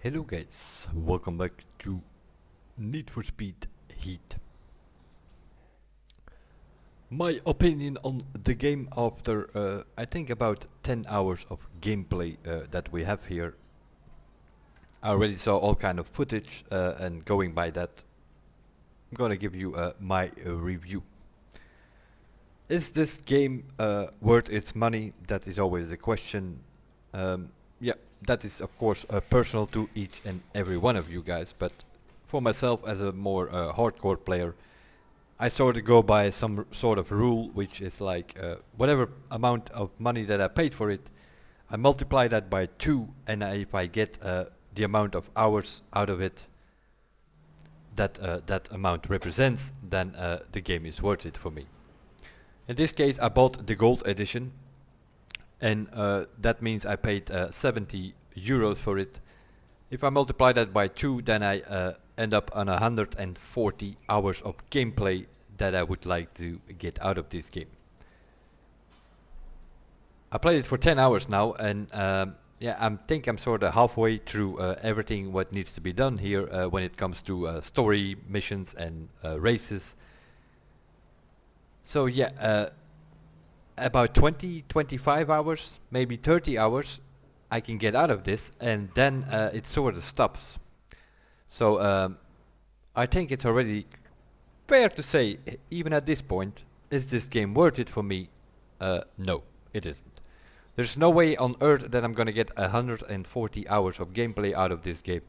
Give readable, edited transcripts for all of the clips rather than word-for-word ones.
Hello guys, welcome back to Need for Speed Heat. My opinion on the game after I think about 10 hours of gameplay that we have here. I already saw all kind of footage and going by that I'm gonna give you my review. Is this game worth its money? That is always the question. Yeah, that is of course personal to each and every one of you guys, but for myself as a more hardcore player, I sort of go by some sort of rule, which is like whatever amount of money that I paid for it, I multiply that by 2, and if I get the amount of hours out of it that that amount represents, then the game is worth it for me. In this case I bought the gold edition, and that means I paid 70 euros for it. If I multiply that by 2, then I end up on 140 hours of gameplay that I would like to get out of this game. I played it for 10 hours now, and yeah, I think I'm sort of halfway through everything what needs to be done here when it comes to story missions and races. So yeah, about 20-25 hours, maybe 30 hours I can get out of this, and then it sort of stops. So I think it's already fair to say, even at this point, is this game worth it for me? No, it isn't. There's no way on earth that I'm gonna get 140 hours of gameplay out of this game.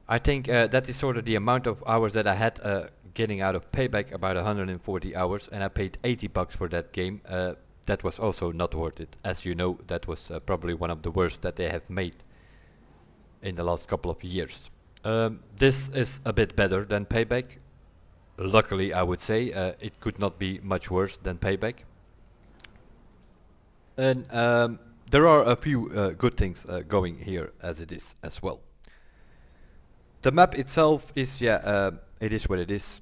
I think that is sort of the amount of hours that I had getting out of Payback, about 140 hours, and I paid 80 bucks for that game. That was also not worth it. As you know, that was probably one of the worst that they have made in the last couple of years. This is a bit better than Payback. Luckily, I would say, it could not be much worse than Payback. And there are a few good things going here as it is as well. The map itself is, it is what it is.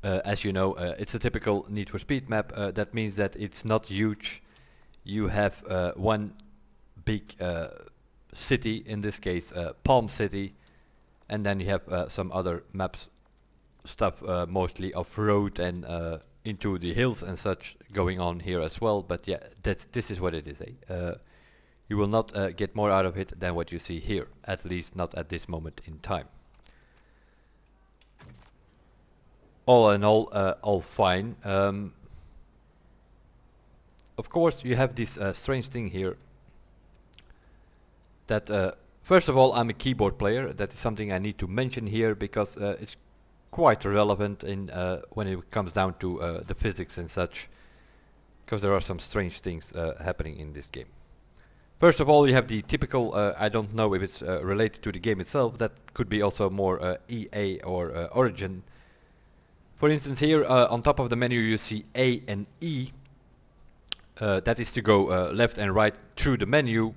As you know, it's a typical Need for Speed map. That means that it's not huge. You have one big city, in this case Palm City, and then you have some other maps stuff, mostly off-road and into the hills and such going on here as well. But yeah, this is what it is. You will not get more out of it than what you see here, at least not at this moment in time. All in all fine. Of course, you have this strange thing here. That first of all, I'm a keyboard player. That is something I need to mention here because it's quite relevant in when it comes down to the physics and such. Because there are some strange things happening in this game. First of all, you have the typical, I don't know if it's related to the game itself, that could be also more EA or Origin. For instance, here on top of the menu you see A and E. That is to go left and right through the menu.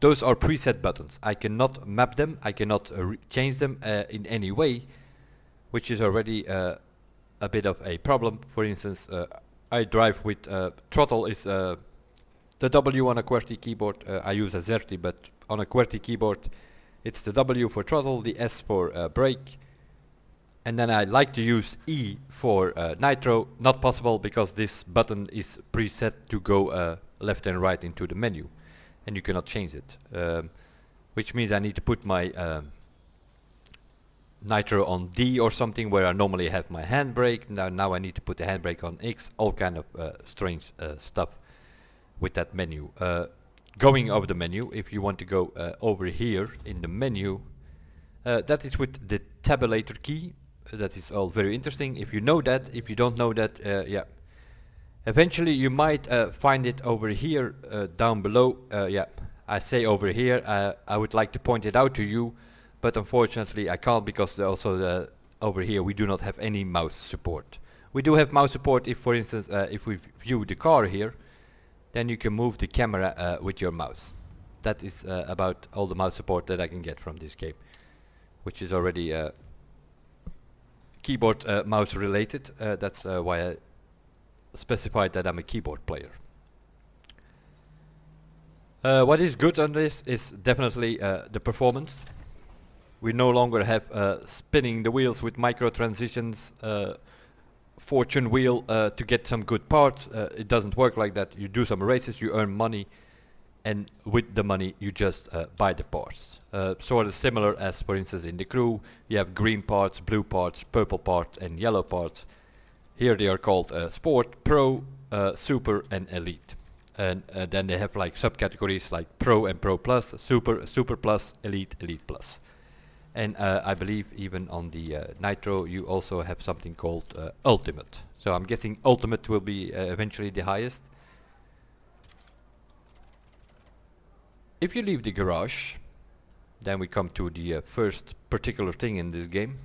Those are preset buttons. I cannot map them, I cannot change them in any way, which is already a bit of a problem. For instance, I drive with throttle is the W on a QWERTY keyboard. I use a ZERTY, but on a QWERTY keyboard it's the W for throttle, the S for brake, and then I like to use E for nitro. Not possible because this button is preset to go left and right into the menu, and you cannot change it, which means I need to put my nitro on D or something where I normally have my handbrake. Now I need to put the handbrake on X. All kind of strange stuff with that menu. Going over the menu, if you want to go over here in the menu, that is with the tabulator key. That is all very interesting. If you know that, if you don't know that, yeah, eventually you might find it over here down below. Yeah, I say over here. I would like to point it out to you, but unfortunately I can't because also over here we do not have any mouse support. We do have mouse support if, for instance, if we view the car here, then you can move the camera with your mouse. That is about all the mouse support that I can get from this game, which is already keyboard mouse related. That's why I specified that I'm a keyboard player. What is good on this is definitely the performance. We no longer have spinning the wheels with micro transitions, fortune wheel to get some good parts. It doesn't work like that. You do some races, you earn money, and with the money you just buy the parts. Sort of similar as, for instance, in the crew, you have green parts, blue parts, purple parts, and yellow parts. Here they are called Sport, Pro, Super, and Elite. And then they have like subcategories like Pro and Pro Plus, Super, Super Plus, Elite, Elite Plus. And I believe even on the Nitro you also have something called Ultimate. So I'm guessing Ultimate will be eventually the highest. If you leave the garage, then we come to the first particular thing in this game.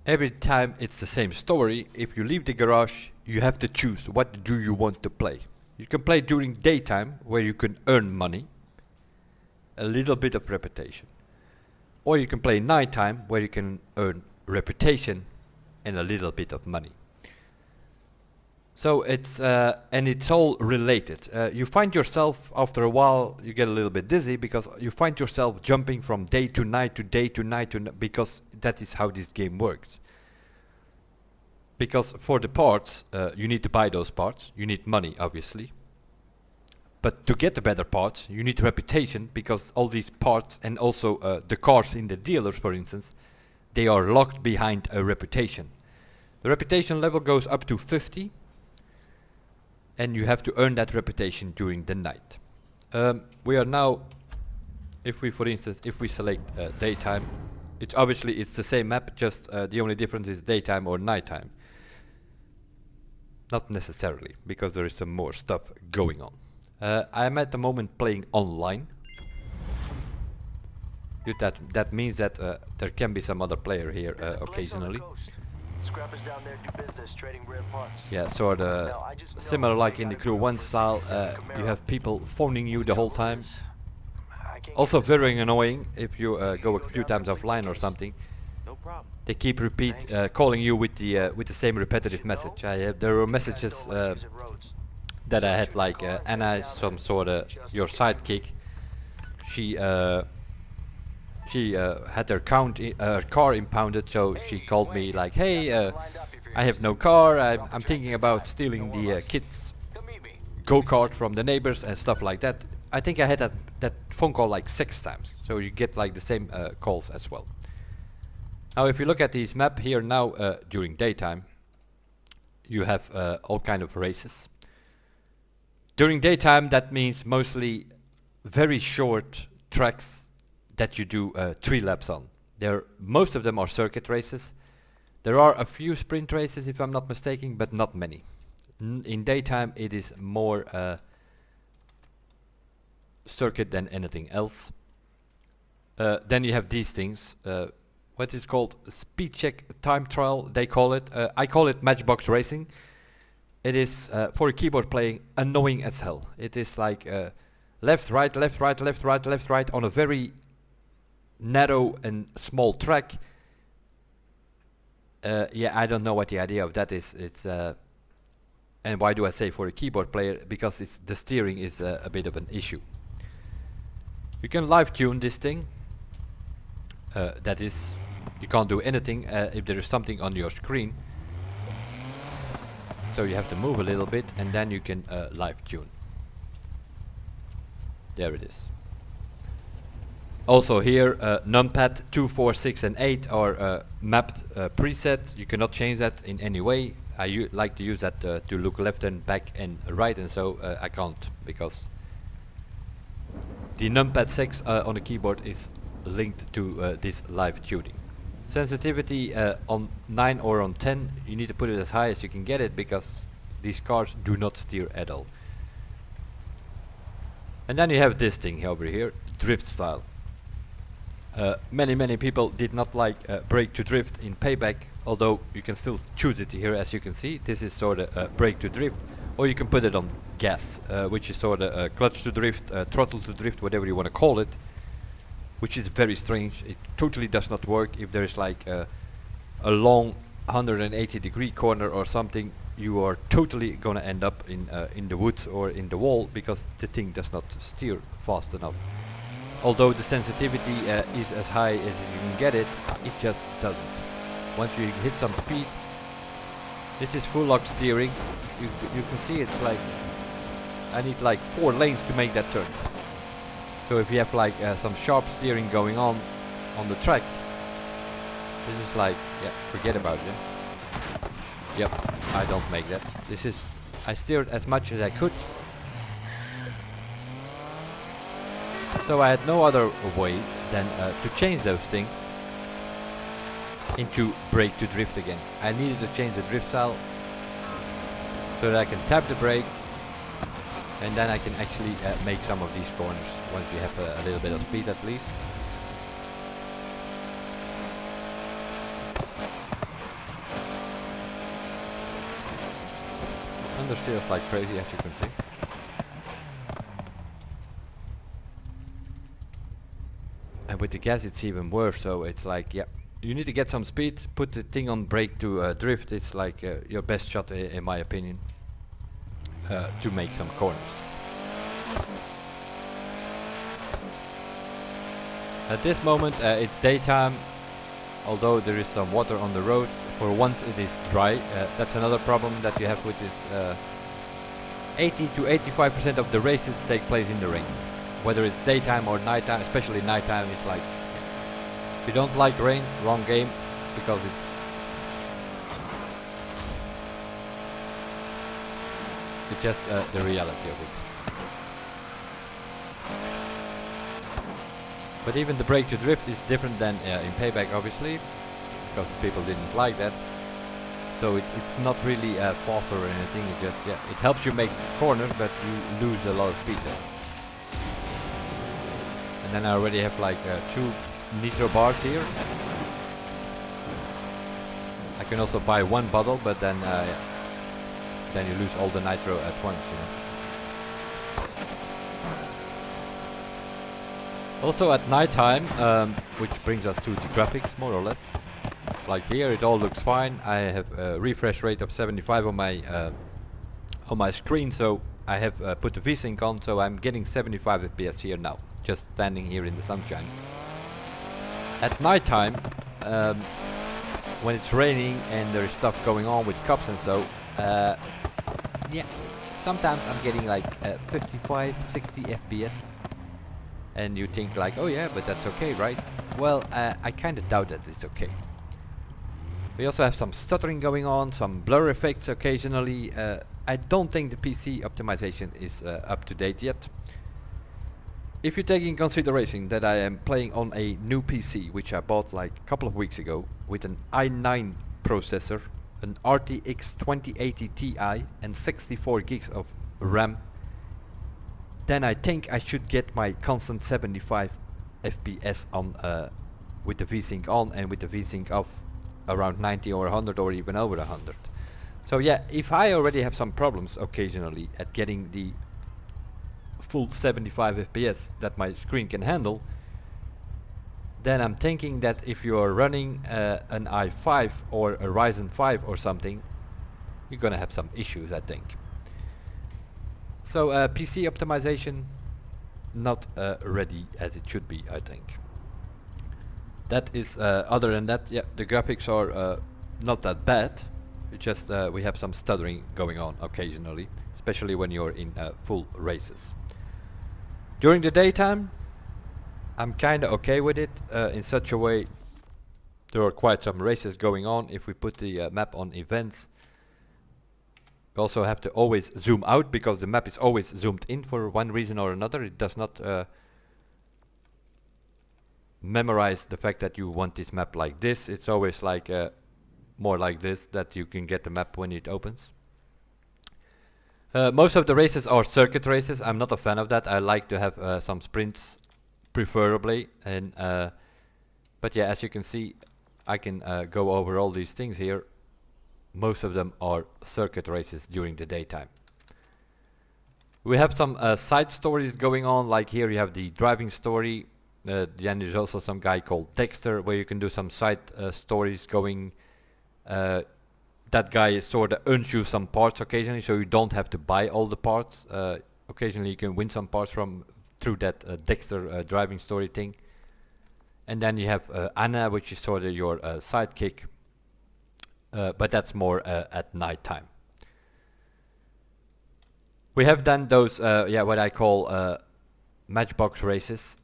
Every time it's the same story. If you leave the garage, you have to choose what do you want to play. You can play during daytime, where you can earn money, a little bit of reputation. Or you can play nighttime, where you can earn reputation and a little bit of money. So it's and it's all related. You find yourself, after a while you get a little bit dizzy, because you find yourself jumping from day to night to day to night because that is how this game works. Because for the parts you need to buy those parts, you need money obviously. But to get the better parts you need reputation, because all these parts and also the cars in the dealers, for instance, they are locked behind a reputation. The reputation level goes up to 50. And you have to earn that reputation during the night. We are now, if we select daytime, it's the same map, just the only difference is daytime or nighttime. Not necessarily, because there is some more stuff going on. I am at the moment playing online. That means that there can be some other player here occasionally. Scrappers down there do business trading rare parts. Yeah, sort of similar like in the Crew 1 style. You have people phoning you the whole time. Also very annoying if you go a few times offline or something. They keep calling you with the same repetitive message. There were messages that I had like Anna, some sort of your sidekick. She had her car impounded, so she called me like, hey, I have no car, I'm thinking about stealing the kids' go-kart from the neighbors and stuff like that. I think I had that phone call like 6 times, so you get like the same calls as well. Now if you look at this map here now, during daytime, you have all kind of races. During daytime that means mostly very short tracks that you do 3 laps on. Most of them are circuit races. There are a few sprint races if I'm not mistaken, but not many. In daytime it is more circuit than anything else. Then you have these things. What is called speed check time trial, they call it. I call it matchbox racing. It is for a keyboard playing annoying as hell. It is like left, right, left, right, left, right, left, right on a very narrow and small track. Yeah, I don't know what the idea of that is. It's and why do I say for a keyboard player? Because the steering is a bit of an issue. You can live tune this thing. That is, you can't do anything if there is something on your screen. So you have to move a little bit and then you can live tune. There it is. Also here, numpad 2, 4, 6 and 8 are mapped presets. You cannot change that in any way. I like to use that to look left and back and right, and so I can't, because the numpad 6 on the keyboard is linked to this live tuning. Sensitivity on 9 or on 10, you need to put it as high as you can get it, because these cars do not steer at all. And then you have this thing over here, drift style. Many people did not like brake to drift in Payback, although you can still choose it here, as you can see. This is sort of brake to drift, or you can put it on gas, which is sort of clutch to drift, throttle to drift, whatever you want to call it, which is very strange. It totally does not work if there is like a long 180-degree corner or something. you are totally gonna end up in the woods or in the wall because the thing does not steer fast enough. Although the sensitivity is as high as you can get it, it just doesn't. Once you hit some speed, this is full lock steering. You can see it's like I need like 4 lanes to make that turn. So if you have like some sharp steering going on the track, this is like, yeah, forget about it. Yeah? Yep, I don't make that. I steered as much as I could. So I had no other way than to change those things into brake to drift again. I needed to change the drift style so that I can tap the brake, and then I can actually make some of these corners once you have a little bit of speed at least. Understeers like crazy, as you can see. And with the gas it's even worse, so it's like, yeah, you need to get some speed, put the thing on brake to drift. It's like your best shot in my opinion to make some corners. At this moment it's daytime, although there is some water on the road. For once it is dry. That's another problem that you have with this. 80 to 85% of the races take place in the rain. Whether it's daytime or nighttime, especially nighttime, it's like, if you don't like rain, wrong game, because it's just the reality of it. But even the brake to drift is different than in Payback, obviously, because people didn't like that. So it's not really faster or anything. It just, yeah, it helps you make corners, but you lose a lot of speed there. And then I already have like 2 nitro bars here. I can also buy 1 bottle, but then yeah, then you lose all the nitro at once, you know. Also at nighttime, which brings us to the graphics more or less. Like here it all looks fine. I have a refresh rate of 75 on my screen, so I have put the VSync on, so I'm getting 75 FPS here now, just standing here in the sunshine. At nighttime, when it's raining and there is stuff going on with cops and so, yeah, sometimes I'm getting like 55, 60 FPS. And you think like, oh yeah, but that's okay, right? Well, I kind of doubt that it's okay. We also have some stuttering going on, some blur effects occasionally. I don't think the PC optimization is up to date yet. If you take in consideration that I am playing on a new PC, which I bought like a couple of weeks ago, with an i9 processor, an RTX 2080 Ti and 64 gigs of RAM, then I think I should get my constant 75 FPS on with the VSync on and with the VSync off around 90 or 100 or even over 100. So yeah, if I already have some problems occasionally at getting the full 75 FPS that my screen can handle, then I'm thinking that if you are running an i5 or a Ryzen 5 or something, you're gonna have some issues, I think. So PC optimization not ready as it should be, I think. That is, other than that, yeah, the graphics are not that bad. It's just we have some stuttering going on occasionally, especially when you're in full races. During the daytime, I'm kinda okay with it in such a way. There are quite some races going on. If we put the map on events, we also have to always zoom out because the map is always zoomed in for one reason or another. It does not memorize the fact that you want this map like this. It's always like more like this, that you can get the map when it opens. Most of the races are circuit races. I'm not a fan of that. I like to have some sprints preferably, and but yeah, as you can see, I can go over all these things here. Most of them are circuit races during the daytime. We have some side stories going on, like here you have the driving story. Then there's also some guy called Dexter, where you can do some side stories going that guy sort of earns you some parts occasionally, so you don't have to buy all the parts. Occasionally you can win some parts through that Dexter driving story thing. And then you have Anna, which is sort of your sidekick, but that's more at night time. We have done those, what I call matchbox races,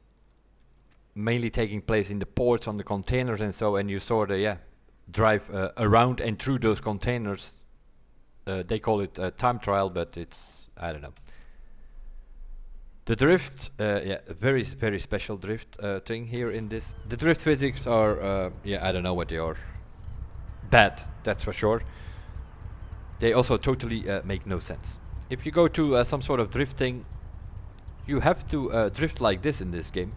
mainly taking place in the ports on the containers and so, and you sort of drive around and through those containers. They call it time trial, but it's, I don't know. The drift, a very very special drift thing here in this. The drift physics are, I don't know what they are. Bad, that's for sure. They also totally make no sense. If you go to some sort of drifting, you have to drift like this in this game.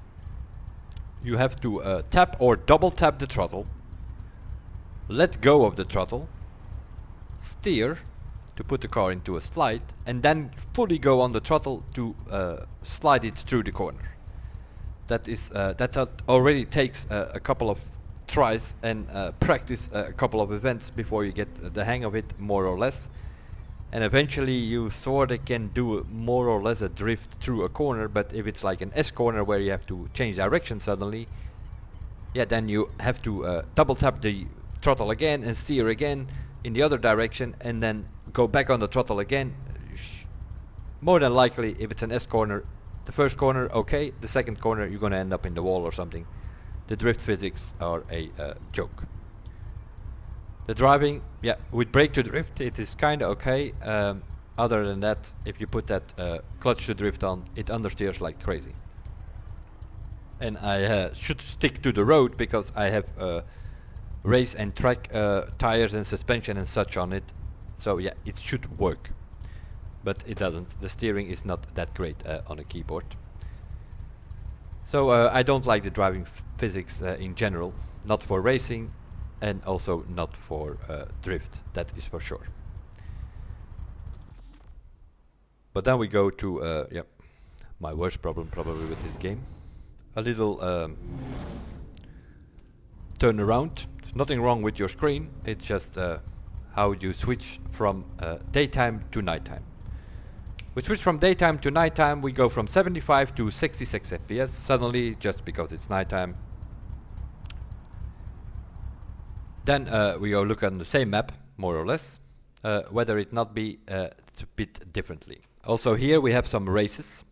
You have to tap or double tap the throttle, let go of the throttle, steer to put the car into a slide, and then fully go on the throttle to slide it through the corner. That already takes a couple of tries and practice a couple of events before you get the hang of it, more or less. And eventually you sort of can do more or less a drift through a corner, but if it's like an S corner where you have to change direction suddenly, then you have to double tap the throttle again and steer again in the other direction and then go back on the throttle again. More than likely, if it's an S corner, the first corner okay, the second corner you're gonna end up in the wall or something. The drift physics are a joke. The driving, with brake to drift, it is kinda okay. Other than that, if you put that clutch to drift on, it understeers like crazy. And I should stick to the road because I have race and track tires and suspension and such on it. So it should work. But it doesn't. The steering is not that great on a keyboard. So I don't like the driving physics in general. Not for racing and also not for drift, that is for sure. But then we go to my worst problem probably with this game. A little turn around. There's nothing wrong with your screen, it's just how you switch from daytime to nighttime. We switch from daytime to nighttime, we go from 75 to 66 FPS suddenly, just because it's nighttime. Then we go look on the same map, more or less, whether it not be a bit differently. Also here we have some races.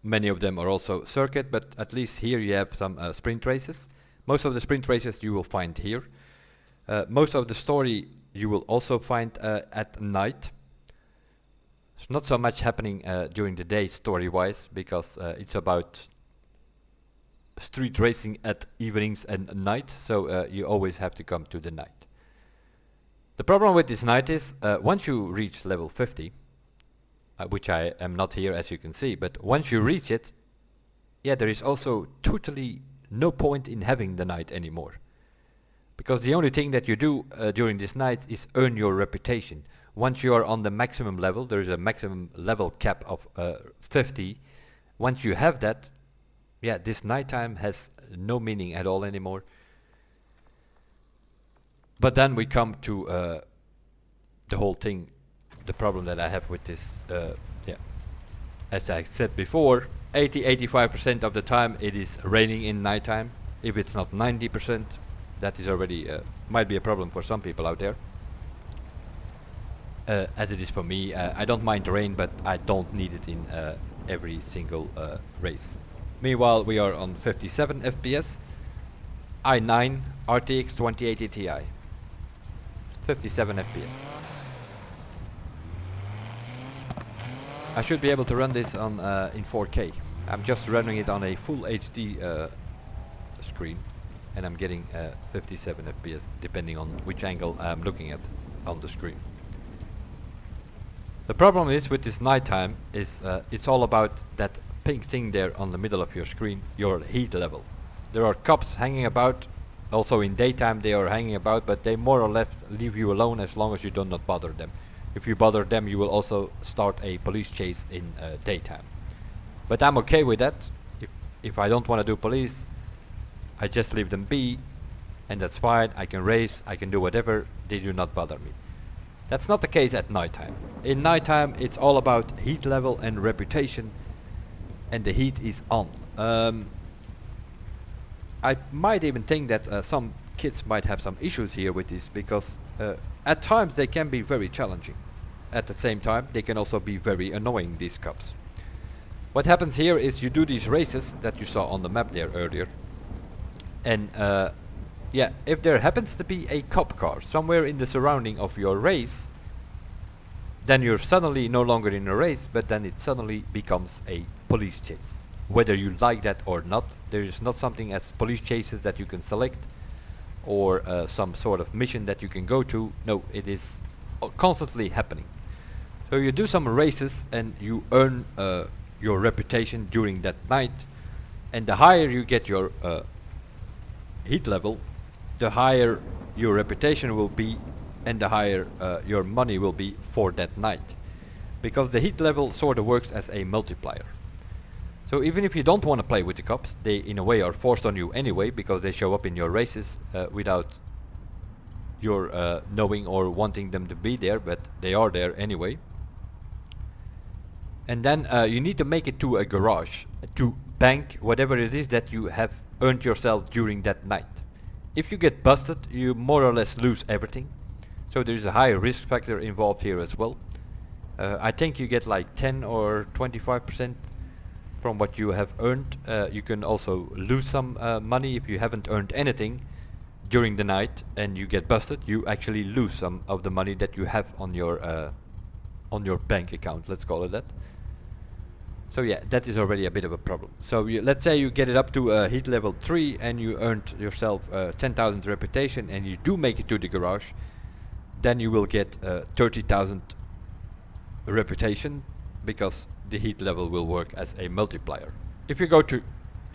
Many of them are also circuit, but at least here you have some sprint races. Most of the sprint races you will find here. Most of the story you will also find at night. There's not so much happening during the day story-wise, because it's about street racing at evenings and night, so you always have to come to the night. The problem with this night is, once you reach level 50, which I am not here as you can see, but once you reach it, there is also totally no point in having the night anymore. Because the only thing that you do during this night is earn your reputation. Once you are on the maximum level, there is a maximum level cap of 50. Once you have that, this nighttime has no meaning at all anymore. But then we come to the whole thing, the problem that I have with this. As I said before, 80-85% of the time it is raining in nighttime. If it's not 90%, that is already might be a problem for some people out there. As it is for me, I don't mind the rain, but I don't need it in every single race. Meanwhile, we are on 57 FPS, i9 RTX 2080 Ti, 57 FPS. I should be able to run this on in 4K. I'm just running it on a full HD screen, and I'm getting 57 FPS depending on which angle I'm looking at on the screen. The problem is with this nighttime is it's all about that pink thing there on the middle of your screen, your heat level. There are cops hanging about. Also in daytime they are hanging about, but they more or less leave you alone as long as you do not bother them. If you bother them, you will also start a police chase in daytime. But I'm okay with that. If I don't want to do police, I just leave them be. and that's fine. I can race, I can do whatever, they do not bother me. That's not the case at nighttime. In nighttime it's all about heat level and reputation, and the heat is on. I might even think that some kids might have some issues here with this, because at times they can be very challenging. At the same time they can also be very annoying, these cops. What happens here is you do these races that you saw on the map there earlier, and yeah, if there happens to be a cop car somewhere in the surrounding of your race, then you're suddenly no longer in a race, but then it suddenly becomes a police chase. Whether you like that or not, there is not something as police chases that you can select, or some sort of mission that you can go to. No, it is constantly happening. So you do some races and you earn your reputation during that night, and the higher you get your heat level, the higher your reputation will be, and the higher your money will be for that night, because the heat level sort of works as a multiplier. So even if you don't want to play with the cops, they in a way are forced on you anyway, because they show up in your races without your knowing or wanting them to be there, but they are there anyway. And then you need to make it to a garage to bank whatever it is that you have earned yourself during that night. If you get busted, you more or less lose everything. So there is a higher risk factor involved here as well. I think you get like 10 or 25% from what you have earned. You can also lose some money if you haven't earned anything during the night and you get busted. You actually lose some of the money that you have on your bank account, let's call it that. So yeah, that is already a bit of a problem. So let's say you get it up to heat level 3 and you earned yourself 10,000 reputation, and you do make it to the garage, then you will get 30,000 reputation, because the heat level will work as a multiplier. If you go to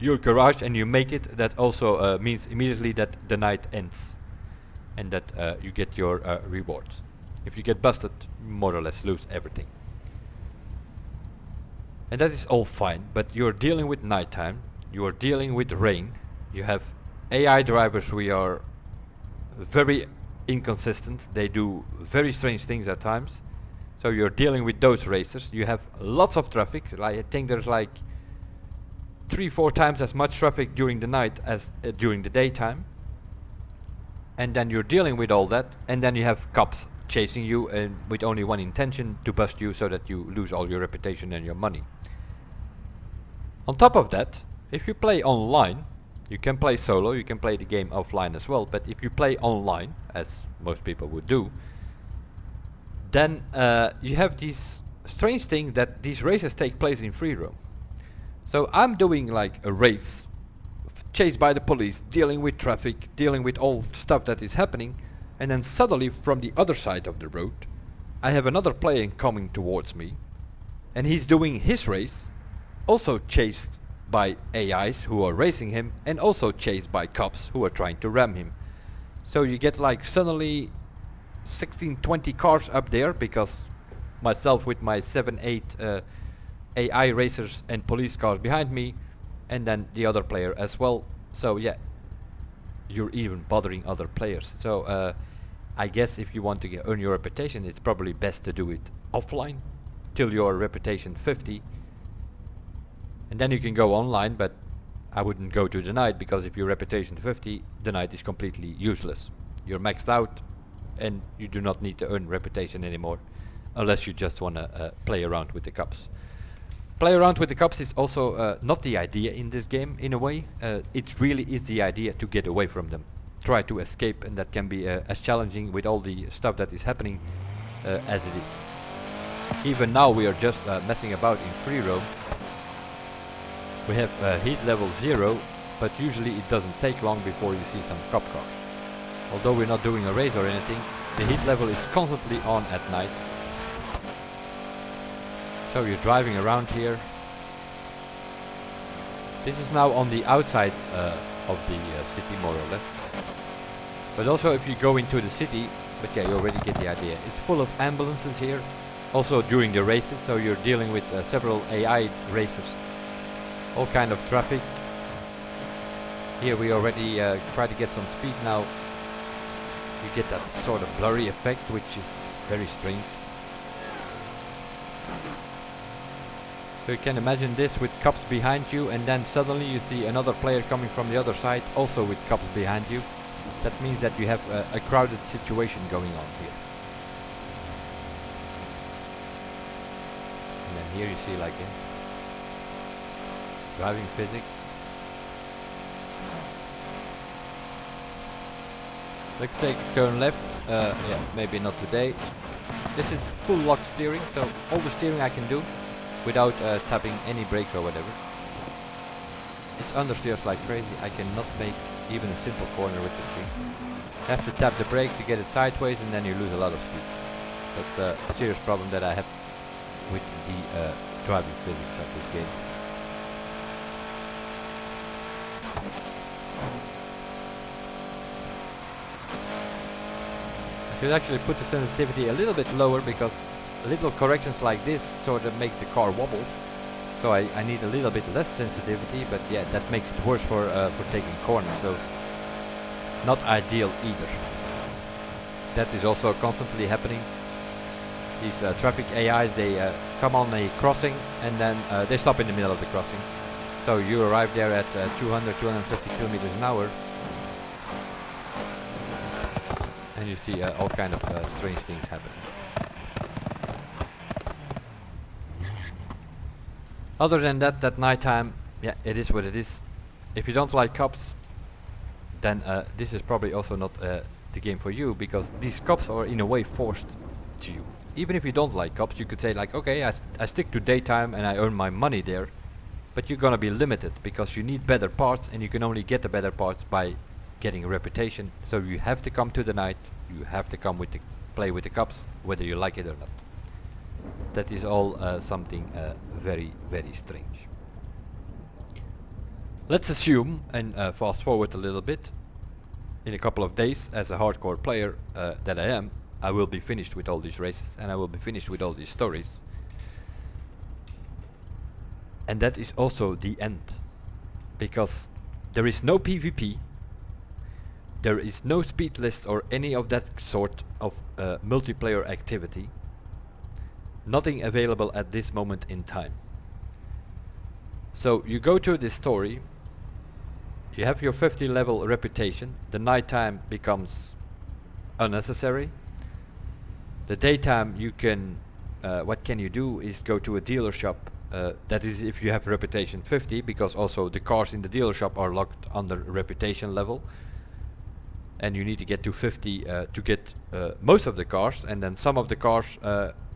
your garage and you make it, that also means immediately that the night ends, and that you get your rewards. If you get busted, you more or less lose everything. And that is all fine, but you're dealing with nighttime, you are dealing with rain, you have AI drivers who are very inconsistent, they do very strange things at times. So you're dealing with those racers, you have lots of traffic. I think there's like 3-4 times as much traffic during the night as during the daytime. And then you're dealing with all that, and then you have cops chasing you, and with only one intention, to bust you so that you lose all your reputation and your money. On top of that, if you play online, you can play solo, you can play the game offline as well, but if you play online, as most people would do, then you have this strange thing that these races take place in free roam. So I'm doing like a race, chased by the police, dealing with traffic, dealing with all stuff that is happening, and then suddenly from the other side of the road I have another player coming towards me, and he's doing his race, also chased by AIs who are racing him, and also chased by cops who are trying to ram him. So you get like suddenly 16-20 cars up there, because myself with my 7-8 AI racers and police cars behind me, and then the other player as well. So yeah, you're even bothering other players. So I guess if you want to earn your reputation, it's probably best to do it offline till your reputation 50, and then you can go online, but I wouldn't go to the night, because if your reputation 50, the night is completely useless. You're maxed out and you do not need to earn reputation anymore, unless you just want to play around with the cops. Play around with the cops is also not the idea in this game, in a way. It really is the idea to get away from them, try to escape, and that can be as challenging with all the stuff that is happening as it is. Even now we are just messing about in free roam. We have heat level 0, but usually it doesn't take long before you see some cop cars. Although we're not doing a race or anything, the heat level is constantly on at night. So you're driving around here. This is now on the outside of the city, more or less. But also if you go into the city, but yeah, you already get the idea. It's full of ambulances here, also during the races, so you're dealing with several AI racers. All kind of traffic. Here we already try to get some speed now. You get that sort of blurry effect, which is very strange. So you can imagine this with cops behind you, and then suddenly you see another player coming from the other side, also with cops behind you. That means that you have a crowded situation going on here. And then here you see like driving physics. Let's take a turn left. Yeah, maybe not today. This is full lock steering, so all the steering I can do without tapping any brakes or whatever. It's understeers like crazy. I cannot make even a simple corner with the screen. You have to tap the brake to get it sideways, and then you lose a lot of speed. That's a serious problem that I have with the driving physics of this game. I should actually put the sensitivity a little bit lower, because little corrections like this sort of make the car wobble. So I need a little bit less sensitivity, but yeah, that makes it worse for taking corners, so not ideal either. That is also constantly happening. These traffic AIs, they come on a crossing and then they stop in the middle of the crossing. So you arrive there at 200, 250 kilometers an hour, and you see all kind of strange things happening. Other than that, at nighttime, yeah, it is what it is. If you don't like cops, then this is probably also not the game for you, because these cops are in a way forced to you. Even if you don't like cops, you could say like, okay, I stick to daytime and I earn my money there, but you're gonna be limited because you need better parts, and you can only get the better parts by getting a reputation. So you have to come to the night, you have to come with the play with the cops, whether you like it or not. That is all something very, very strange. Let's assume, and fast forward a little bit, in a couple of days, as a hardcore player that I am, I will be finished with all these races, and I will be finished with all these stories. And that is also the end, because there is no PvP, there is no speed list or any of that sort of multiplayer activity. Nothing available at this moment in time. So you go to this story, you have your 50 level reputation, the nighttime becomes unnecessary. The daytime you can, what can you do is go to a dealer shop, that is if you have reputation 50, because also the cars in the dealer shop are locked under reputation level. And you need to get to 50 to get most of the cars, and then some of the cars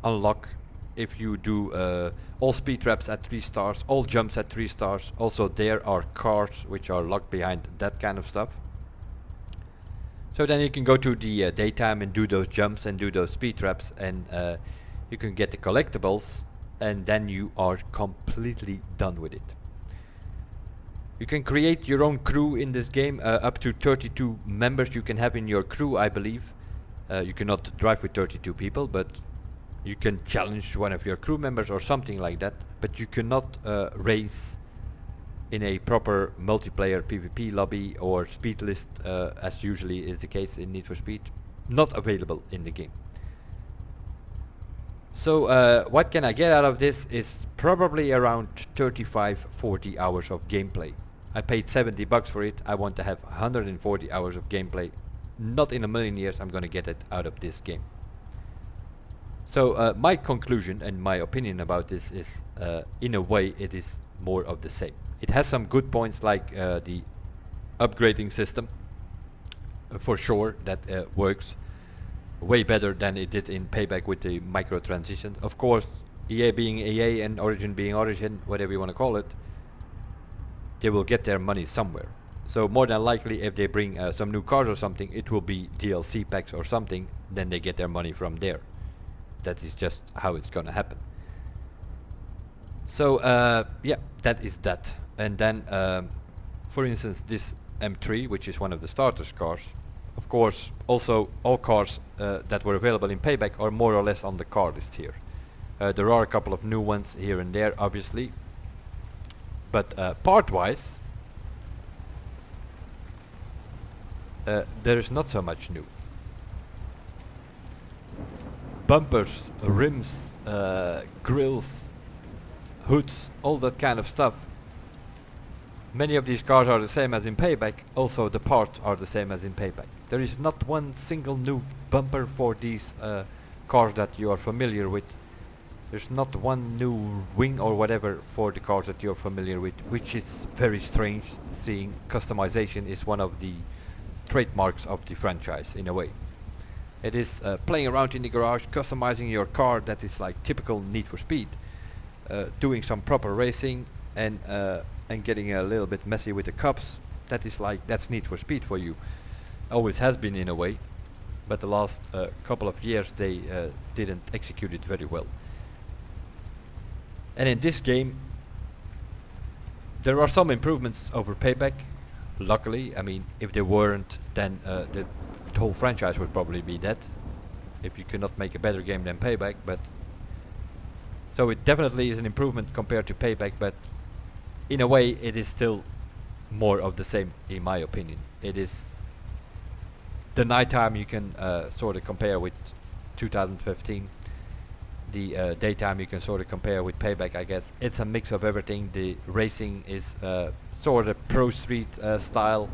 unlock if you do all speed traps at 3 stars, all jumps at 3 stars. Also there are cars which are locked behind that kind of stuff. So then you can go to the daytime and do those jumps and do those speed traps, and you can get the collectibles, and then you are completely done with it. You can create your own crew in this game, up to 32 members you can have in your crew, I believe. You cannot drive with 32 people, but you can challenge one of your crew members or something like that, but you cannot race in a proper multiplayer PvP lobby or speed list, as usually is the case in Need for Speed. Not available in the game. So what can I get out of this is probably around 35-40 hours of gameplay. I paid $70 for it. I want to have 140 hours of gameplay. Not in a million years I'm gonna get it out of this game. So my conclusion and my opinion about this is, in a way, it is more of the same. It has some good points, like the upgrading system, for sure, that works way better than it did in Payback with the micro transitions. Of course, EA being EA and Origin being Origin, whatever you want to call it, they will get their money somewhere. So more than likely, if they bring some new cars or something, it will be DLC packs or something, then they get their money from there. That is just how it's gonna happen. So yeah, that is that. And then for instance, this M3, which is one of the starters cars, of course also all cars that were available in Payback are more or less on the car list here. There are a couple of new ones here and there, obviously, but part wise there is not so much new. Bumpers, rims, grills, hoods, all that kind of stuff. Many of these cars are the same as in Payback, also the parts are the same as in Payback. There is not one single new bumper for these cars that you are familiar with. There's not one new wing or whatever for the cars that you're familiar with, which is very strange, seeing customization is one of the trademarks of the franchise in a way. It is playing around in the garage, customizing your car, that is like typical Need for Speed. Doing some proper racing and getting a little bit messy with the cups, that's Need for Speed for you. Always has been in a way, but the last couple of years they didn't execute it very well. And in this game there are some improvements over Payback, luckily. I mean, if they weren't, then the whole franchise would probably be dead, if you cannot make a better game than Payback. But so it definitely is an improvement compared to Payback, but in a way it is still more of the same in my opinion. It is the nighttime you can sort of compare with 2015. The daytime you can sort of compare with Payback, I guess. It's a mix of everything. The racing is sort of pro street style.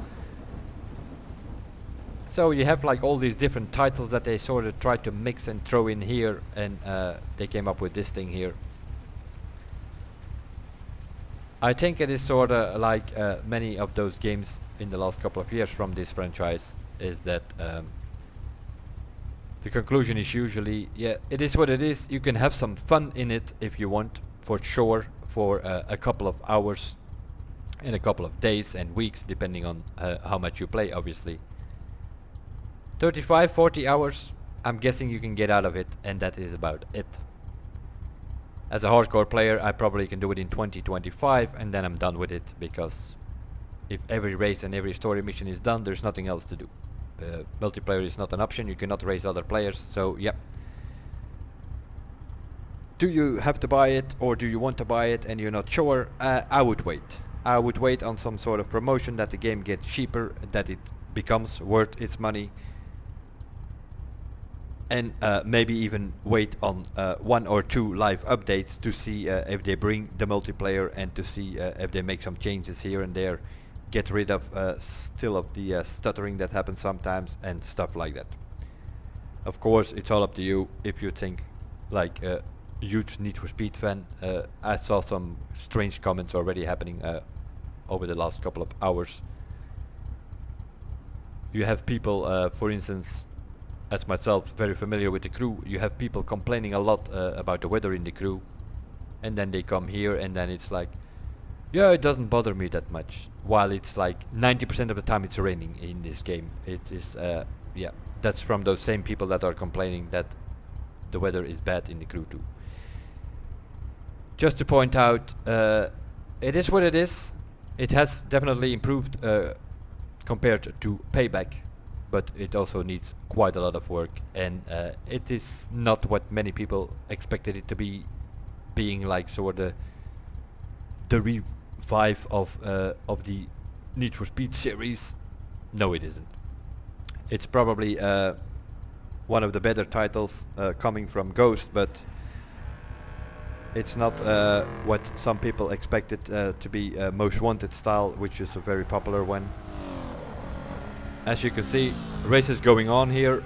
So you have like all these different titles that they sort of try to mix and throw in here, and they came up with this thing here. I think it is sort of like many of those games in the last couple of years from this franchise, is that the conclusion is usually, yeah, it is what it is. You can have some fun in it if you want, for sure, for a couple of hours in a couple of days and weeks, depending on how much you play, obviously. 35, 40 hours, I'm guessing you can get out of it, and that is about it. As a hardcore player, I probably can do it in 20, 25, and then I'm done with it, because if every race and every story mission is done, there's nothing else to do. Multiplayer is not an option, you cannot race other players, so yeah. Do you have to buy it, or do you want to buy it and you're not sure? I would wait. I would wait on some sort of promotion, that the game gets cheaper, that it becomes worth its money, and maybe even wait on 1 or 2 live updates to see if they bring the multiplayer, and to see if they make some changes here and there, get rid of still of the stuttering that happens sometimes and stuff like that. Of course, it's all up to you. If you think like a huge Need for Speed fan, I saw some strange comments already happening over the last couple of hours. You have people, for instance, as myself, very familiar with the crew, you have people complaining a lot about the weather in the crew, and then they come here and then it's like, yeah, it doesn't bother me that much, while it's like 90% of the time it's raining in this game. It is, yeah, that's from those same people that are complaining that the weather is bad in the crew too. Just to point out, it is what it is. It has definitely improved compared to Payback, but it also needs quite a lot of work, and it is not what many people expected it to be, being like sort of the revive of the Need for Speed series. No, it isn't. It's probably one of the better titles coming from Ghost, but it's not what some people expected to be Most Wanted style, which is a very popular one. As you can see, races going on here.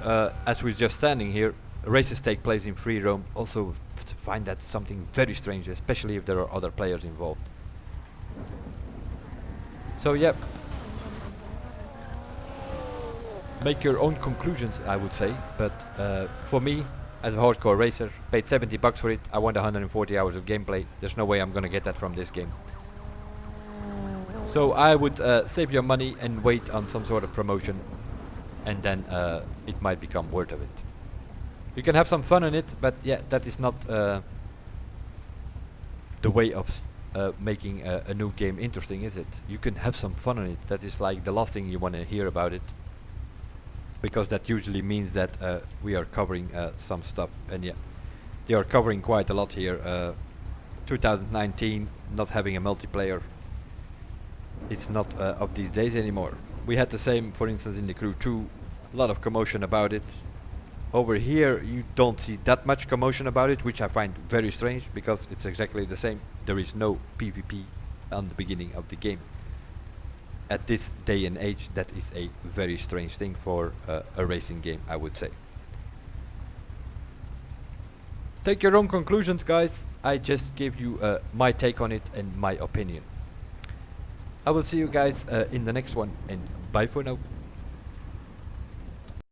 As we're just standing here, races take place in free roam. Also find that something very strange, especially if there are other players involved. So yep, make your own conclusions, I would say, but for me, as a hardcore racer, paid $70 for it. I want 140 hours of gameplay. There's no way I'm gonna get that from this game. So I would save your money and wait on some sort of promotion, and then it might become worth of it. You can have some fun in it, but yeah, that is not the way of making a new game interesting, is it? You can have some fun in it. That is like the last thing you want to hear about it, because that usually means that we are covering some stuff, and yeah, they are covering quite a lot here. 2019, not having a multiplayer, it's not of these days anymore. We had the same, for instance, in the Crew 2. A lot of commotion about it. Over here, you don't see that much commotion about it, which I find very strange, because it's exactly the same. There is no PvP on the beginning of the game. At this day and age, that is a very strange thing for a racing game, I would say. Take your own conclusions, guys. I just gave you my take on it and my opinion. I will see you guys in the next one, and bye for now.